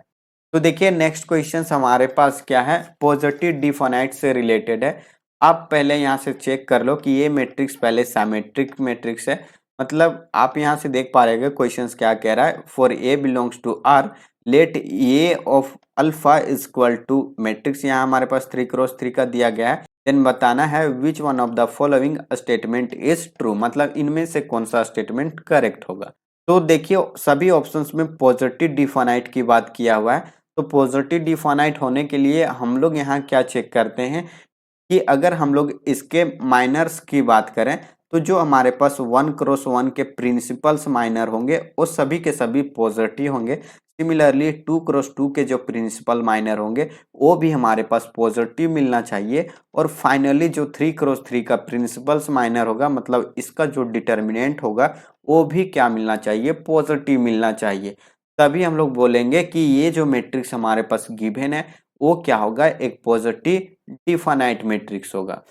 तो देखिए नेक्स्ट क्वेश्चंस हमारे पास क्या है, पॉजिटिव डिफाइनाइट से रिलेटेड है। आप पहले यहाँ से चेक कर लो कि ये मैट्रिक्स पहले सिमेट्रिक मैट्रिक्स है। मतलब आप यहाँ से देख पा रहे हो क्वेश्चंस क्या कह रहा है, for A belongs to R let A of alpha is equal to matrix, यहाँ हमारे पास 3 क्रॉस 3 का दिया गया है। देन बताना है which one of the following statement is true, मतलब इनमें से कौन सा स्टेटमेंट करेक्ट होगा। तो देखिए सभी ऑप्शंस में पॉजिटिव डिफाइनाइट की बात किया हुआ है। तो पॉजिटिव डिफाइनाइट होने के लिए हम लोग यहाँ क्या चेक करते हैं कि अगर हम लोग इसके माइनर्स की बात करें तो जो हमारे पास 1 क्रॉस 1 के प्रिंसिपल्स माइनर होंगे वो सभी के सभी पॉजिटिव होंगे। सिमिलरली 2 क्रॉस 2 के जो प्रिंसिपल माइनर होंगे वो भी हमारे पास पॉजिटिव मिलना चाहिए। और फाइनली जो 3 क्रॉस 3 का प्रिंसिपल्स माइनर होगा, मतलब इसका जो डिटर्मिनेंट होगा वो भी क्या मिलना चाहिए, पॉजिटिव मिलना चाहिए। तभी हम लोग बोलेंगे कि ये जो मैट्रिक्स हमारे पास गिवन है वो क्या होगा, एक पॉजिटिव डिफाइनाइट मैट्रिक्स होगा।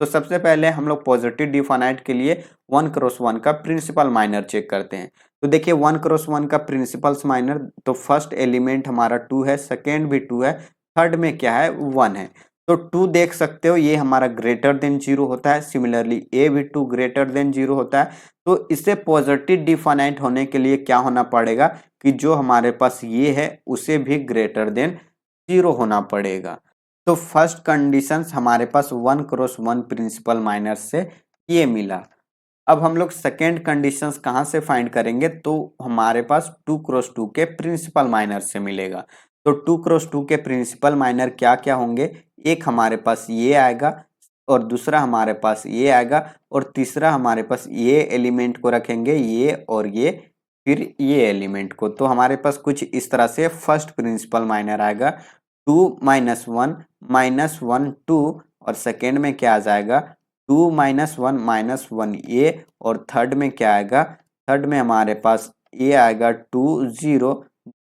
तो सबसे पहले हम लोग पॉजिटिव डिफाइनाइट के लिए 1 क्रॉस 1 का प्रिंसिपल माइनर चेक करते हैं। तो देखिए 1 क्रॉस 1 का प्रिंसिपल्स माइनर, तो फर्स्ट एलिमेंट हमारा 2 है, सेकेंड भी 2 है, थर्ड में क्या है 1 है। तो 2 देख सकते हो ये हमारा ग्रेटर देन 0 होता है। सिमिलरली ए भी 2 ग्रेटर देन 0 होता है। तो इससे पॉजिटिव डिफाइनाइट होने के लिए क्या होना पड़ेगा कि जो हमारे पास ये है उसे भी ग्रेटर देन 0 होना पड़ेगा। तो फर्स्ट कंडीशंस हमारे पास 1 क्रॉस 1 प्रिंसिपल माइनर से ये मिला। अब हम लोग सेकेंड कंडीशंस कहाँ से फाइंड करेंगे, तो हमारे पास 2 क्रॉस 2 के प्रिंसिपल माइनर से मिलेगा। तो 2 क्रॉस 2 के प्रिंसिपल माइनर क्या क्या होंगे, एक हमारे पास ये आएगा और दूसरा हमारे पास ये आएगा और तीसरा हमारे पास ये एलिमेंट को रखेंगे, ये और ये, फिर ये एलिमेंट को। तो हमारे पास कुछ इस तरह से फर्स्ट प्रिंसिपल माइनर आएगा 2 -1 -1 2, और सेकेंड में क्या आ जाएगा 2 -1 -1 ये, और थर्ड में क्या आएगा, थर्ड में हमारे पास ये आएगा 2 0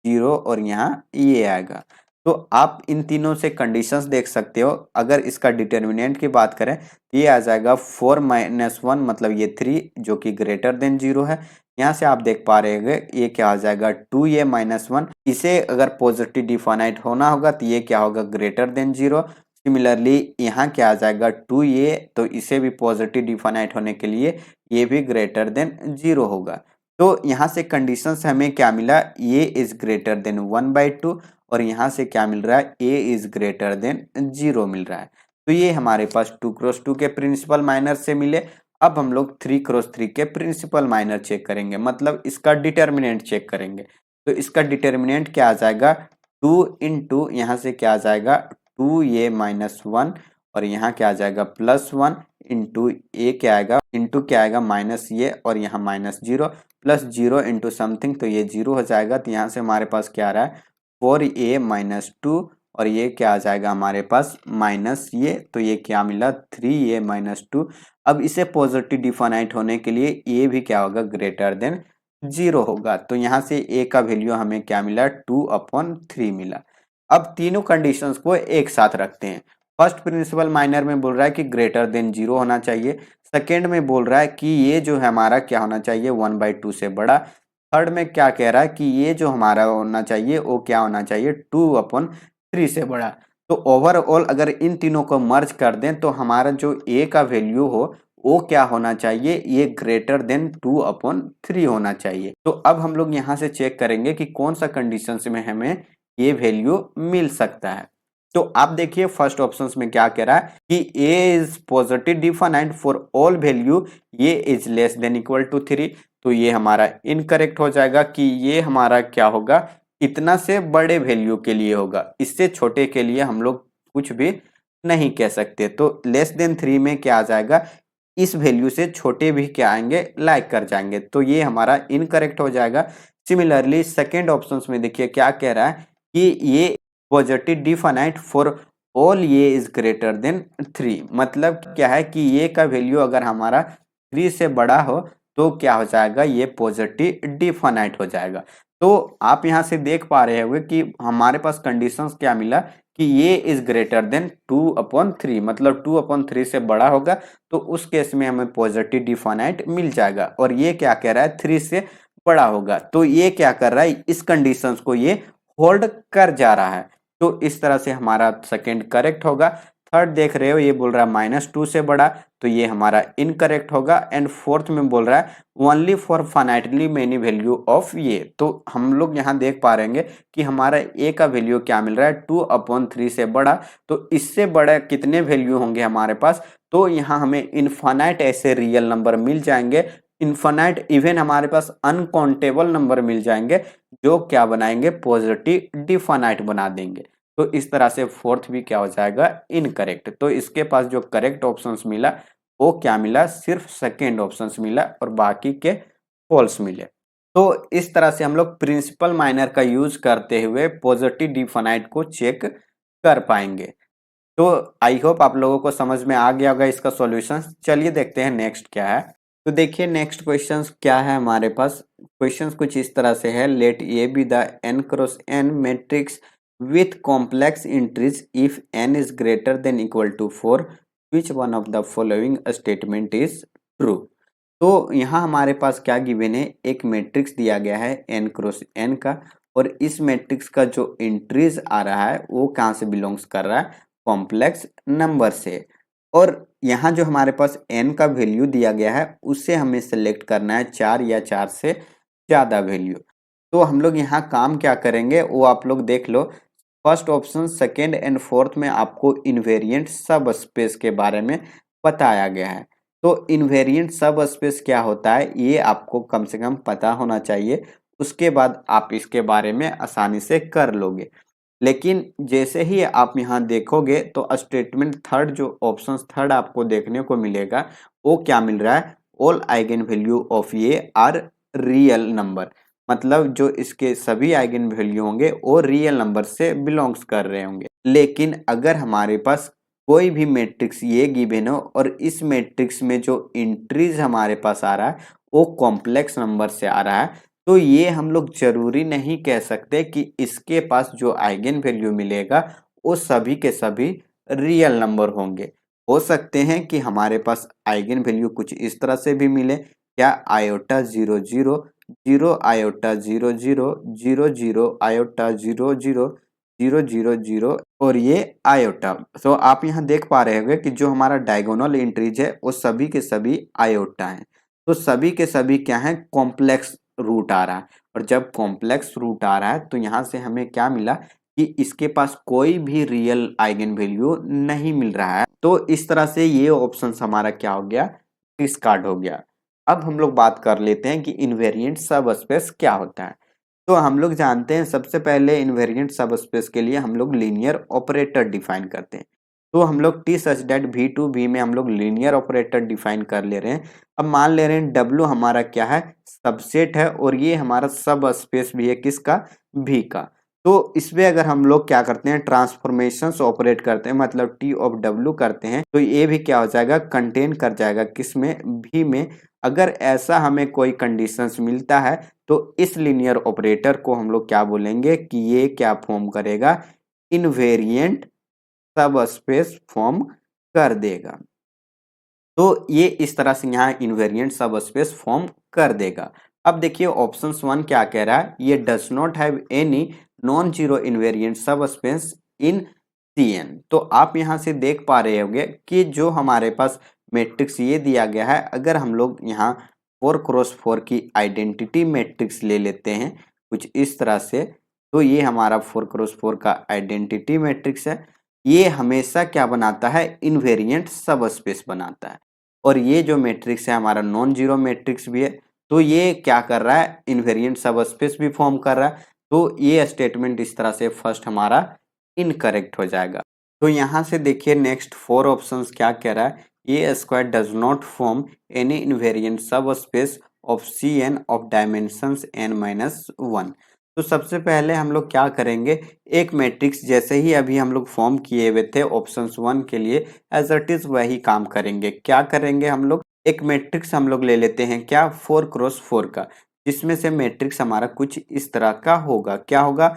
0 और यहाँ ये आएगा। तो आप इन तीनों से कंडीशंस देख सकते हो। अगर इसका डिटर्मिनेंट की बात करें तो ये आ जाएगा 4 -1, मतलब ये 3 जो कि ग्रेटर देन 0 है। यहाँ से आप देख पा रहे होंगे ये क्या आ जाएगा 2a -1, इसे अगर पॉजिटिव डिफाइनाइट होना होगा तो ये क्या होगा ग्रेटर देन 0। सिमिलरली यहाँ क्या आ जाएगा 2a, तो इसे भी पॉजिटिव डिफाइनाइट होने के लिए ये भी ग्रेटर देन 0 होगा। तो यहाँ से कंडीशंस हमें क्या मिला, a इज ग्रेटर देन 1/2 और यहाँ से क्या मिल रहा है a इज ग्रेटर देन 0 मिल रहा है। तो ये हमारे पास 2 क्रॉस 2 के प्रिंसिपल माइनर से मिले। अब हम लोग 3 क्रॉस 3 के प्रिंसिपल माइनर चेक करेंगे, मतलब इसका डिटर्मिनेंट चेक करेंगे। तो इसका डिटर्मिनेंट क्या आ जाएगा 2 इंटू यहाँ से क्या आ जाएगा 2a -1 और यहाँ क्या आ जाएगा +1 इंटू ए क्या आएगा इंटू क्या आएगा माइनस ये और यहाँ -0 प्लस 0 इंटू समथिंग, तो ये 0 हो जाएगा। तो यहाँ से हमारे पास क्या आ रहा है 4a -2 और ये क्या आ जाएगा हमारे पास माइनस ये, तो ये क्या मिला 3a माइनस 2। अब इसे पॉजिटिव डिफाइनाइट होने के लिए ये भी क्या होगा ग्रेटर देन 0 होगा, तो यहाँ से a का वैल्यू हमें क्या मिला 2/3 मिला। अब तीनों कंडीशंस को एक साथ रखते हैं। फर्स्ट प्रिंसिपल माइनर में बोल रहा है कि ग्रेटर देन 0 होना चाहिए, सेकेंड में बोल रहा है कि ये जो है हमारा क्या होना चाहिए 1/2 से बड़ा, थर्ड में क्या कह रहा है कि ये जो हमारा होना चाहिए वो क्या होना चाहिए 2/3 से बड़ा। तो ओवरऑल अगर इन तीनों को मर्ज कर दें तो हमारा जो a का वैल्यू हो वो क्या होना चाहिए, ये ग्रेटर देन 2/3 होना चाहिए। तो अब हम लोग यहाँ से चेक करेंगे कि कौन सा कंडीशंस में हमें ये वैल्यू मिल सकता है। तो आप देखिए फर्स्ट ऑप्शन में क्या कह रहा है कि a is positive defined for all value ये is less than equal to 3, तो ये हमारा इनकरेक्ट हो जाएगा कि ये हमारा क्या होगा इतना से बड़े वैल्यू के लिए होगा, इससे छोटे के लिए हम लोग कुछ भी नहीं कह सकते। तो लेस देन 3 में क्या आ जाएगा, इस वैल्यू से छोटे भी क्या आएंगे लाइक कर जाएंगे, तो ये हमारा इनकरेक्ट हो जाएगा। सिमिलरली सेकेंड ऑप्शन में देखिए क्या कह रहा है कि ये पॉजिटिव डिफाइनाइट फॉर ऑल ये इज ग्रेटर देन 3, मतलब क्या है कि ये का वैल्यू अगर हमारा 3 से बड़ा हो तो क्या हो जाएगा ये पॉजिटिव डिफाइनाइट हो जाएगा। तो आप यहाँ से देख पा रहे होंगे कि हमारे पास कंडीशंस क्या मिला कि ये इज ग्रेटर देन 2/3, मतलब 2/3 से बड़ा होगा तो उस केस में हमें पॉजिटिव डिफाइनाइट मिल जाएगा, और ये क्या कह रहा है 3 से बड़ा होगा, तो ये क्या कर रहा है इस कंडीशंस को ये होल्ड कर जा रहा है। तो इस तरह से हमारा सेकेंड करेक्ट होगा। थर्ड देख रहे हो ये बोल रहा है -2 से बड़ा, तो ये हमारा इनकरेक्ट होगा। एंड फोर्थ में बोल रहा है only for finitely many value of ये, तो हम लोग यहाँ देख पा रहे कि हमारा ए का वैल्यू क्या मिल रहा है 2/3 से बड़ा, तो इससे बड़ा कितने वैल्यू होंगे हमारे पास, तो यहाँ हमें इनफाइनाइट ऐसे रियल नंबर मिल जाएंगे, इनफाइनाइट इवन हमारे पास अनकाउंटेबल नंबर मिल जाएंगे जो क्या बनाएंगे पॉजिटिव डिफाइनाइट बना देंगे। तो इस तरह से फोर्थ भी क्या हो जाएगा इनकरेक्ट। तो इसके पास जो करेक्ट ऑप्शंस मिला वो क्या मिला, सिर्फ सेकेंड ऑप्शंस मिला और बाकी के फॉल्स मिले। तो इस तरह से हम लोग प्रिंसिपल माइनर का यूज करते हुए पॉजिटिव डिफाइनाइट को चेक कर पाएंगे। तो आई होप आप लोगों को समझ में आ गया होगा इसका सॉल्यूशन। चलिए देखते हैं नेक्स्ट क्या है। तो देखिए नेक्स्ट क्वेश्चन क्या है हमारे पास। क्वेश्चन कुछ इस तरह से है, let A be the n cross n matrix with complex entries if n is greater than equal to 4, which one of the following statement is true। तो यहाँ हमारे पास क्या गिवन है, एक मैट्रिक्स दिया गया है n क्रॉस n का, और इस मैट्रिक्स का जो एंट्रीज आ रहा है वो कहाँ से बिलोंग्स कर रहा है, कॉम्प्लेक्स नंबर से। और यहाँ जो हमारे पास n का वैल्यू दिया गया है उससे हमें सेलेक्ट करना है 4 या 4 से ज़्यादा वैल्यू। तो हम लोग यहाँ काम क्या करेंगे वो आप लोग देख लो। First option second and fourth में आपको इन्वेरिएंट सब स्पेस के बारे में बताया गया है। तो इन्वेरिएंट सब स्पेस क्या होता है ये आपको कम से कम पता होना चाहिए, उसके बाद आप इसके बारे में आसानी से कर लोगे। लेकिन जैसे ही आप यहाँ देखोगे तो स्टेटमेंट थर्ड जो ऑप्शन थर्ड आपको देखने को मिलेगा वो क्या मिल रहा है, ऑल आइगन वैल्यू ऑफ ये आर रियल नंबर, मतलब जो इसके सभी आइगन वैल्यू होंगे वो रियल नंबर से बिलोंग्स कर रहे होंगे। लेकिन अगर हमारे पास कोई भी मैट्रिक्स ये गिवन हो और इस मैट्रिक्स में जो एंट्रीज हमारे पास आ रहा है वो कॉम्प्लेक्स नंबर से आ रहा है, तो ये हम लोग जरूरी नहीं कह सकते कि इसके पास जो आइगन वैल्यू मिलेगा वो सभी के सभी रियल नंबर होंगे। हो सकते हैं कि हमारे पास आइगन वैल्यू कुछ इस तरह से भी मिले, क्या आयोटा 0 0 0 आयोटा 0 0 0 0 आयोटा 0 0 0 0 0 और ये आयोटा। तो आप यहाँ देख पा रहे होंगे कि जो हमारा डायगोनल एंट्रीज है वो सभी के सभी आयोटा हैं। तो सभी के सभी क्या है, कॉम्प्लेक्स रूट आ रहा है, और जब कॉम्प्लेक्स रूट आ रहा है तो यहाँ से हमें क्या मिला कि इसके पास कोई भी रियल आइगन वैल्यू नहीं मिल रहा है। तो इस तरह से ये ऑप्शन हमारा क्या हो गया, डिस्कार्ड हो गया। अब हम लोग बात कर लेते हैं कि इन्वेरिएंट सब स्पेस क्या होता है। तो हम लोग जानते हैं सबसे पहले इन्वेरिएंट सब स्पेस के लिए हम लोग लीनियर ऑपरेटर डिफाइन करते हैं। तो हम लोग T such that V to V में हम लोग लीनियर ऑपरेटर डिफाइन कर ले रहे हैं। अब मान ले रहे हैं डब्ल्यू हमारा क्या है, सबसेट है, और ये हमारा सब स्पेस भी है किसका, भी का। तो इसमें अगर हम लोग क्या करते हैं, ट्रांसफॉर्मेशंस ऑपरेट करते हैं, मतलब टी ऑफ डब्ल्यू करते हैं, तो ये भी क्या हो जाएगा, कंटेन कर जाएगा किसमें, भी में। अगर ऐसा हमें कोई कंडीशंस मिलता है तो इस लीनियर ऑपरेटर को हम लोग क्या बोलेंगे कि ये क्या फॉर्म करेगा, इनवेरिएंट सब स्पेस फॉर्म कर देगा। तो ये इस तरह से यहाँ इनवेरिएंट सब स्पेस फॉर्म कर देगा। अब देखिए ऑप्शन 1 क्या कह रहा है, ये does not have any non zero invariant सब स्पेस इन Cn। तो आप यहाँ से देख पा रहे होंगे कि जो हमारे पास मैट्रिक्स ये दिया गया है, अगर हम लोग यहाँ 4x4 की आइडेंटिटी मैट्रिक्स ले लेते हैं कुछ इस तरह से, तो ये हमारा 4x4 का आइडेंटिटी मैट्रिक्स है। ये हमेशा क्या बनाता है, इनवेरिएंट सब स्पेस बनाता है। और ये जो मैट्रिक्स है हमारा नॉन जीरो मैट्रिक्स भी है, तो ये क्या कर रहा है, इनवेरिएंट सब स्पेस भी फॉर्म कर रहा है। तो ये स्टेटमेंट इस तरह से फर्स्ट हमारा इनकरेक्ट हो जाएगा। तो यहाँ से देखिए नेक्स्ट 4 ऑप्शंस क्या कह रहा है, A square does not form any invariant subspace of Cn of dimensions n-1। तो सबसे पहले हम लोग क्या करेंगे, एक मैट्रिक्स जैसे ही अभी हम लोग फॉर्म किए हुए थे ऑप्शन 1 के लिए, एज इट इज वही काम करेंगे। क्या करेंगे हम लोग, एक मैट्रिक्स हम लोग ले लेते हैं क्या, 4x4 का, जिसमें से मैट्रिक्स हमारा कुछ इस तरह का होगा। क्या होगा,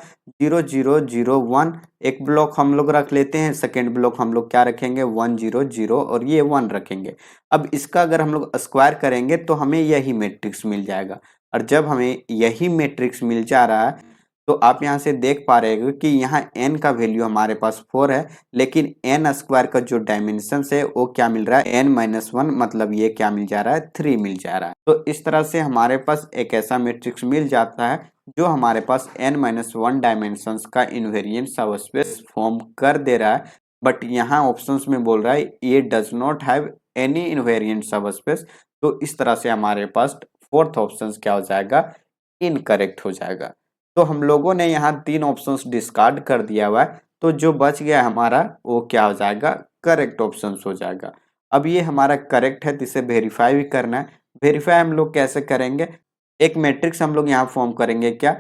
0 0 0 1, एक ब्लॉक हम लोग रख लेते हैं, सेकेंड ब्लॉक हम लोग क्या रखेंगे, 1 0 0 और ये 1 रखेंगे। अब इसका अगर हम लोग स्क्वायर करेंगे तो हमें यही मैट्रिक्स मिल जाएगा। और जब हमें यही मैट्रिक्स मिल जा रहा है तो आप यहाँ से देख पा रहे हो कि यहाँ n का वैल्यू हमारे पास 4 है, लेकिन n स्क्वायर का जो डायमेंशन है वो क्या मिल रहा है, n-1, मतलब ये क्या मिल जा रहा है, 3 मिल जा रहा है। तो इस तरह से हमारे पास एक ऐसा मैट्रिक्स मिल जाता है जो हमारे पास n-1 डायमेंशंस का इनवेरिएंट सबस्पेस फॉर्म कर दे रहा है। बट यहाँ ऑप्शंस में बोल रहा है ये does not have any invariant subspace. तो इस तरह से हमारे पास फोर्थ ऑप्शन क्या हो जाएगा, इनकरेक्ट हो जाएगा। तो हम लोगों ने यहाँ 3 ऑप्शंस डिस्कार्ड कर दिया हुआ है, तो जो बच गया हमारा वो क्या हो जाएगा, करेक्ट ऑप्शंस हो जाएगा। अब ये हमारा करेक्ट है तो इसे वेरीफाई भी करना है। वेरीफाई हम लोग कैसे करेंगे, एक मैट्रिक्स हम लोग यहाँ फॉर्म करेंगे क्या,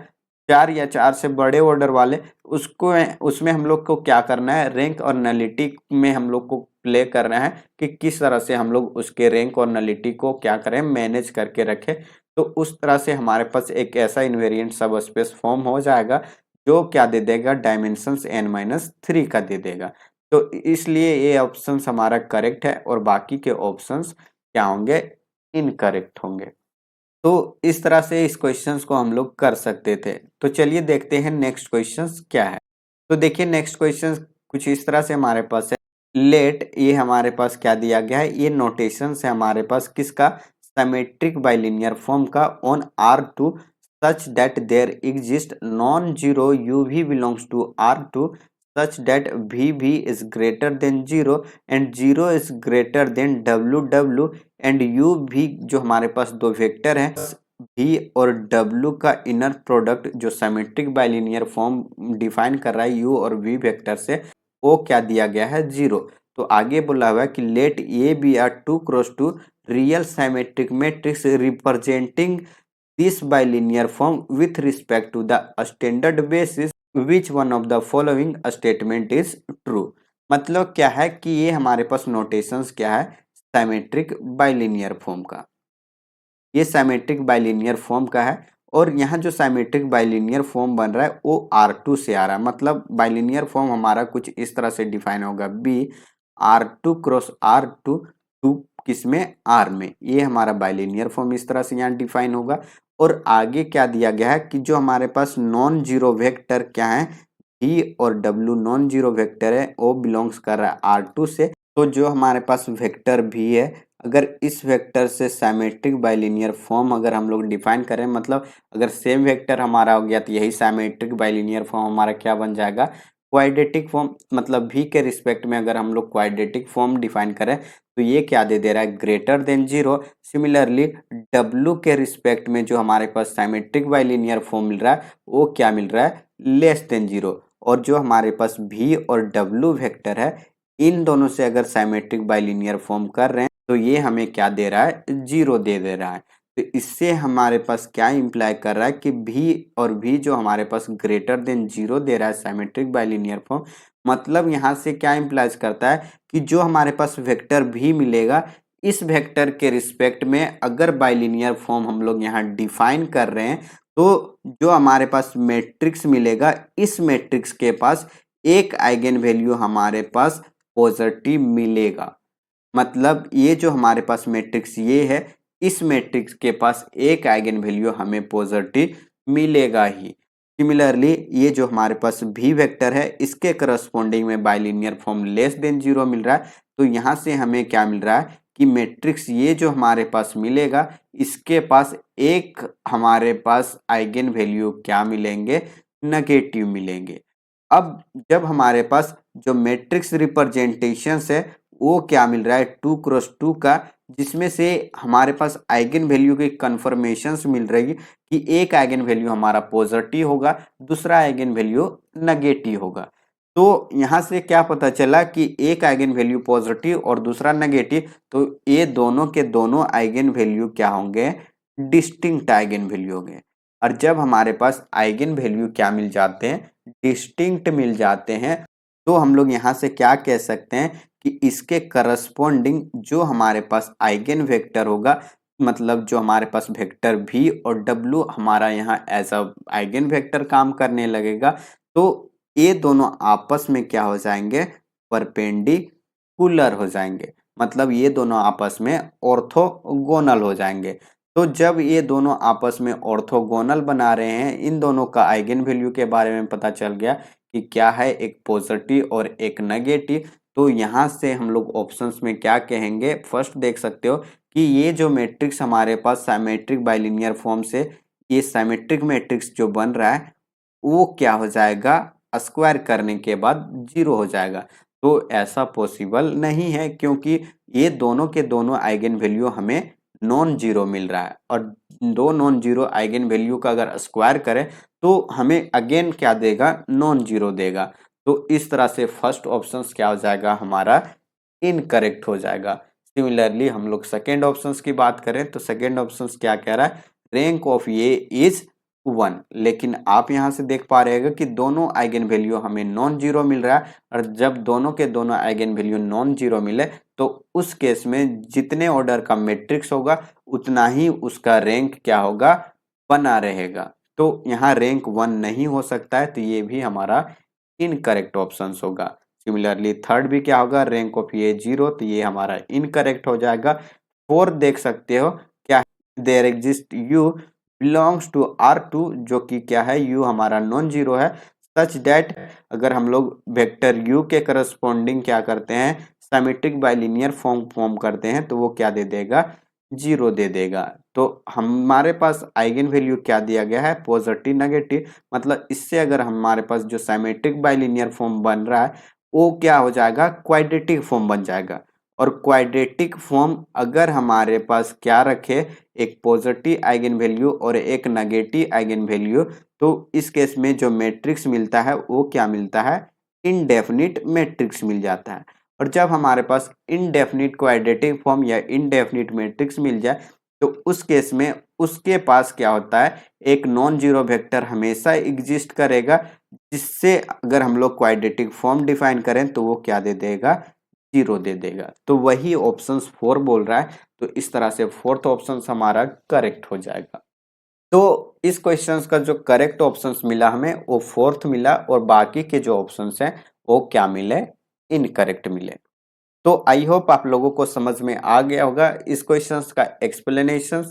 4 या 4 से बड़े ऑर्डर वाले, उसको उसमें हम लोग को क्या करना है, रैंक और नलिटी में हम लोग को प्ले करना है कि किस तरह से हम लोग उसके रैंक और नलिटी को क्या करें, मैनेज करके रखें। तो उस तरह से हमारे पास एक ऐसा इनवेरिएंट सब स्पेस फॉर्म हो जाएगा जो क्या दे देगा, डायमेंशंस n-3 का दे देगा। तो इसलिए ये ऑप्शंस हमारा करेक्ट है और बाकी के ऑप्शंस क्या होंगे, इनकरेक्ट होंगे। तो इस तरह से इस क्वेश्चंस को हम लोग कर सकते थे। तो चलिए देखते हैं नेक्स्ट क्वेश्चंस क्या है। तो देखिए नेक्स्ट क्वेश्चंस कुछ इस तरह से हमारे पास है, लेट, ये हमारे पास क्या दिया गया है, ये नोटेशन है हमारे पास किसका, सिमेट्रिक बाइलिनियर फॉर्म का, on R2 such that there exist non zero UV belongs to R2 such that VV is greater than 0 and 0 is greater than WW and UV, जो हमारे पास दो वेक्टर हैं V और W का inner product जो symmetric bilinear form define कर रहा है U और V वेक्टर से, वो क्या दिया गया है, 0। तो आगे बोला हुआ है कि let A B are 2x2 real symmetric matrix representing this bilinear form with respect to the standard basis which one of the following statement is true. मतलब क्या है कि ये हमारे पास नोटेशंस क्या है, सिमेट्रिक बाइलिनियर फॉर्म का, ये सिमेट्रिक बाइलिनियर फॉर्म का है। और यहाँ जो सिमेट्रिक बाइलिनियर फॉर्म बन रहा है वो R2 से आ रहा है, मतलब बाइलिनियर फॉर्म हमारा कुछ इस तरह से डिफाइन होगा, B R2 क्रॉस R2 2 किसमें, R में, ये हमारा बाइलिनियर फॉर्म इस तरह से यहाँ डिफाइन होगा। और आगे क्या दिया गया है कि जो हमारे पास नॉन जीरो वेक्टर क्या है, V और W नॉन जीरो वेक्टर है, वो बिलोंग्स कर रहा है R2 से। तो जो हमारे पास वेक्टर V है, अगर इस वेक्टर से सिमेट्रिक बाइलिनियर फॉर्म अगर हम लोग डिफाइन करें, मतलब अगर सेम वेक्टर हमारा हो गया तो यही सिमेट्रिक बाइलिनियर फॉर्म हमारा क्या बन जाएगा, क्वाड्रेटिक फॉर्म। मतलब V के रिस्पेक्ट में अगर हम लोग क्वाड्रेटिक फॉर्म डिफाइन करें तो ये क्या दे दे रहा है, ग्रेटर देन 0। सिमिलरली W के रिस्पेक्ट में जो हमारे पास सिमेट्रिक बाइलिनियर फॉर्म मिल रहा है वो क्या मिल रहा है, लेस देन 0। और जो हमारे पास V और W वेक्टर है, इन दोनों से अगर सिमेट्रिक बाइलिनियर फॉर्म कर रहे हैं तो ये हमें क्या दे रहा है, 0 दे रहा है। तो इससे हमारे पास क्या इम्प्लाई कर रहा है कि भी और भी जो हमारे पास ग्रेटर देन 0 दे रहा है सिमेट्रिक बाइलिनियर फॉर्म, मतलब यहाँ से क्या इम्प्लाइज करता है कि जो हमारे पास वेक्टर भी मिलेगा, इस वेक्टर के रिस्पेक्ट में अगर बाइलिनियर फॉर्म हम लोग यहाँ डिफाइन कर रहे हैं, तो जो हमारे पास मैट्रिक्स मिलेगा, इस मैट्रिक्स के पास एक आइगन वैल्यू हमारे पास पॉजिटिव मिलेगा। मतलब ये जो हमारे पास मैट्रिक्स ये है, इस मैट्रिक्स के पास एक आइगन वैल्यू हमें पॉजिटिव मिलेगा ही। सिमिलरली ये जो हमारे पास भी वेक्टर है, इसके करस्पॉन्डिंग में बाइलिनियर फॉर्म लेस देन 0 मिल रहा है, तो यहाँ से हमें क्या मिल रहा है कि मैट्रिक्स ये जो हमारे पास मिलेगा, इसके पास एक हमारे पास आइगन वैल्यू क्या मिलेंगे, नेगेटिव मिलेंगे। अब जब हमारे पास जो मैट्रिक्स रिप्रेजेंटेशन है वो क्या मिल रहा है 2x2 का, जिसमें से हमारे पास आइगन वैल्यू की कंफर्मेशंस मिल रही है कि एक आइगन वैल्यू हमारा पॉजिटिव होगा, दूसरा आइगन वैल्यू नेगेटिव होगा। तो यहाँ से क्या पता चला कि एक आइगन वैल्यू पॉजिटिव और दूसरा नेगेटिव, तो ये दोनों के दोनों आइगन वैल्यू क्या होंगे, डिस्टिंक्ट आइगन वैल्यू होंगे। और जब हमारे पास आइगन वैल्यू क्या मिल जाते हैं, डिस्टिंक्ट मिल जाते हैं, तो हम लोग यहाँ से क्या कह सकते हैं कि इसके करस्पॉन्डिंग जो हमारे पास आइगन वेक्टर होगा, मतलब जो हमारे पास वेक्टर v और w हमारा यहाँ एज अ आइगन वेक्टर काम करने लगेगा, तो ये दोनों आपस में क्या हो जाएंगे, परपेंडिकुलर हो जाएंगे। मतलब ये दोनों आपस में ऑर्थोगोनल हो जाएंगे। तो जब ये दोनों आपस में ऑर्थोगोनल बना रहे हैं, इन दोनों का आइगन वैल्यू के बारे में पता चल गया कि क्या है, एक पॉजिटिव और एक नेगेटिव। तो यहाँ से हम लोग ऑप्शंस में क्या कहेंगे, फर्स्ट देख सकते हो कि ये जो मैट्रिक्स हमारे पास सिमेट्रिक बाइलिनियर फॉर्म से, ये सिमेट्रिक मैट्रिक्स जो बन रहा है वो क्या हो जाएगा, स्क्वायर करने के बाद 0 हो जाएगा। तो ऐसा पॉसिबल नहीं है, क्योंकि ये दोनों के दोनों आइगन वैल्यू हमें नॉन जीरो मिल रहा है, और दो नॉन जीरो आइगन वैल्यू का अगर स्क्वायर करें तो हमें अगेन क्या देगा, नॉन जीरो देगा। तो इस तरह से फर्स्ट ऑप्शन क्या हो जाएगा, हमारा इनकरेक्ट हो जाएगा। सिमिलरली हम लोग सेकेंड ऑप्शन की बात करें तो सेकेंड ऑप्शन क्या कह रहा है, रैंक ऑफ ए इज 1। लेकिन आप यहां से देख पा रहे हैं कि दोनों आइगन वैल्यू हमें नॉन जीरो मिल रहा है, और जब दोनों के दोनों आइगन वैल्यू नॉन जीरो मिले तो उस केस में जितने ऑर्डर का मैट्रिक्स होगा उतना ही उसका रैंक क्या होगा, बना रहेगा। तो यहाँ रैंक 1 नहीं हो सकता है, तो ये भी हमारा इनकरेक्ट ऑप्शन होगा। सिमिलरली थर्ड भी क्या होगा, रैंक ऑफ ये 0, तो ये हमारा इनकरेक्ट हो जाएगा। फोर्थ देख सकते हो क्या, there exist U belongs to R2, जो कि क्या है, u हमारा नॉन जीरो है, सच दैट अगर हम लोग वेक्टर u के करस्पॉन्डिंग क्या करते हैं, सिमेट्रिक बाइलिनियर फॉर्म करते हैं, तो वो क्या दे देगा, 0 दे देगा। तो हमारे पास आइगन वैल्यू क्या दिया गया है, पॉजिटिव नेगेटिव। मतलब इससे अगर हमारे पास जो सिमेट्रिक बाइलिनियर फॉर्म बन रहा है वो क्या हो जाएगा, क्वाड्रेटिक फॉर्म बन जाएगा। और क्वाड्रेटिक फॉर्म अगर हमारे पास क्या रखे, एक पॉजिटिव आइगन वैल्यू और एक नेगेटिव आइगन वैल्यू, तो इस केस में जो मैट्रिक्स मिलता है वो क्या मिलता है, इनडेफिनिट मैट्रिक्स मिल जाता है। और जब हमारे पास इनडेफिनिट क्वाड्रेटिक फॉर्म या इनडेफिनिट मैट्रिक्स मिल जाए, तो उस केस में उसके पास क्या होता है, एक नॉन जीरो वेक्टर हमेशा एग्जिस्ट करेगा, जिससे अगर हम लोग क्वाड्रेटिक फॉर्म डिफाइन करें तो वो क्या दे देगा, 0 दे देगा। तो वही ऑप्शन 4 बोल रहा है। तो इस तरह से फोर्थ ऑप्शन हमारा करेक्ट हो जाएगा। तो इस क्वेश्चन का जो करेक्ट ऑप्शन मिला हमें वो फोर्थ मिला, और बाकी के जो ऑप्शन हैं वो क्या मिले, इनकरेक्ट मिले। तो आई होप आप लोगों को समझ में आ गया होगा इस क्वेश्चंस का एक्सप्लेनेशन।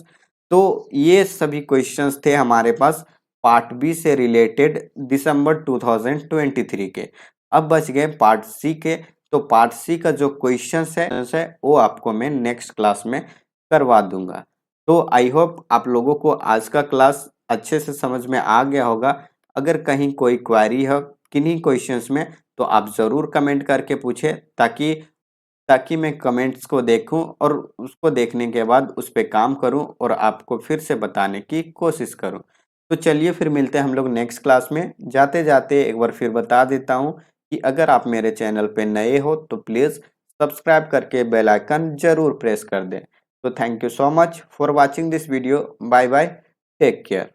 तो ये सभी क्वेश्चंस थे हमारे पास पार्ट बी से रिलेटेड दिसंबर 2023 के। अब बच गए पार्ट सी के। तो पार्ट सी का जो क्वेश्चंस है वो आपको मैं नेक्स्ट क्लास में करवा दूंगा। तो आई होप आप लोगों को आज का क्लास अच्छे से समझ में आ गया होगा। अगर कहीं कोई क्वेरी हो किन्हीं क्वेश्चंस में, तो आप ज़रूर कमेंट करके पूछे, ताकि मैं कमेंट्स को देखूं और उसको देखने के बाद उस पर काम करूं और आपको फिर से बताने की कोशिश करूं। तो चलिए फिर मिलते हैं हम लोग नेक्स्ट क्लास में। जाते जाते एक बार फिर बता देता हूं कि अगर आप मेरे चैनल पे नए हो तो प्लीज़ सब्सक्राइब करके बेल आइकन जरूर प्रेस कर दें, तो thank you so much for watching this video. Bye bye, take care.